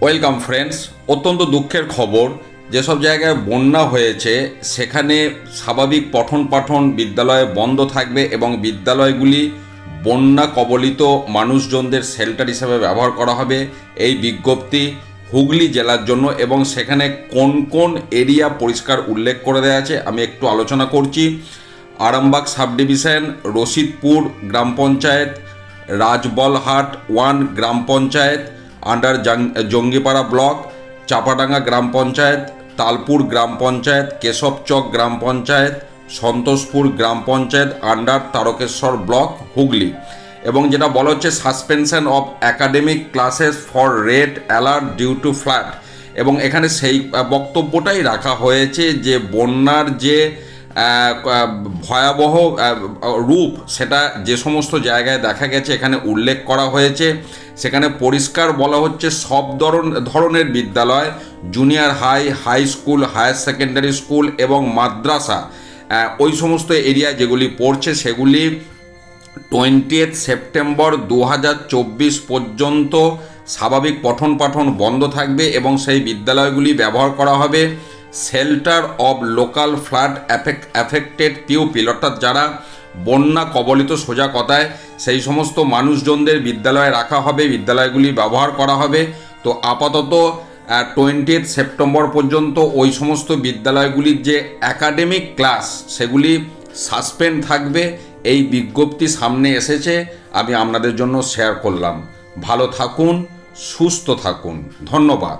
Welcome friends. অত্যন্ত দুঃখের খবর, যেসব জায়গায় বন্যা হয়েছে সেখানে স্বাভাবিক পঠন পাঠন বিদ্যালয়ে বন্ধ থাকবে এবং বিদ্যালয়গুলি বন্যা কবলিত মানুষজনদের শেল্টার হিসেবে ব্যবহার করা হবে। এই বিজ্ঞপ্তি হুগলি জেলার জন্য এবং সেখানে কোন কোন এরিয়া পরিষ্কার উল্লেখ করে দেওয়া আছে আমি একটু আলোচনা করছি। আরামবাগ সাব ডিভিশন, রশিদপুর গ্রাম পঞ্চায়েত, রাজবলহাট 1 গ্রাম পঞ্চায়েত আন্ডার জঙ্গিপাড়া ব্লক, চাপাডাঙ্গা গ্রাম পঞ্চায়েত, তালপুর গ্রাম পঞ্চায়েত, কেশবচক গ্রাম পঞ্চায়েত, সন্তোষপুর গ্রাম পঞ্চায়েত আন্ডার তারকেশ্বর ব্লক হুগলি। এবং যেটা বলা হচ্ছে suspension of academic classes for red alert due to flood. এবং এখানে সেই বক্তব্যটাই রাখা হয়েছে যে বন্যার যে ভয়াবহ রূপ সেটা যে সমস্ত জায়গায় দেখা গেছে এখানে উল্লেখ করা হয়েছে। সেখানে পরিষ্কার বলা হচ্ছে সব ধরনের বিদ্যালয়, junior high school, higher secondary school এবং মাদ্রাসা, ওই সমস্ত এরিয়া যেগুলি পড়ছে সেগুলি 20 সেপ্টেম্বর 2024 পর্যন্ত স্বাভাবিক পঠন পাঠন বন্ধ থাকবে এবং সেই বিদ্যালয়গুলি ব্যবহার করা হবে shelter of local flood affected pupil, অর্থাৎ যারা বন্যা কবলিত, সোজা কথায় সেই সমস্ত মানুষজনদের বিদ্যালয়ে রাখা হবে, বিদ্যালয়গুলি ব্যবহার করা হবে। তো আপাতত 20 সেপ্টেম্বর পর্যন্ত ওই সমস্ত বিদ্যালয়গুলির যে একাডেমিক ক্লাস সেগুলি সাসপেন্ড থাকবে। এই বিজ্ঞপ্তি সামনে এসেছে, আমি আপনাদের জন্য শেয়ার করলাম। ভালো থাকুন, সুস্থ থাকুন, ধন্যবাদ।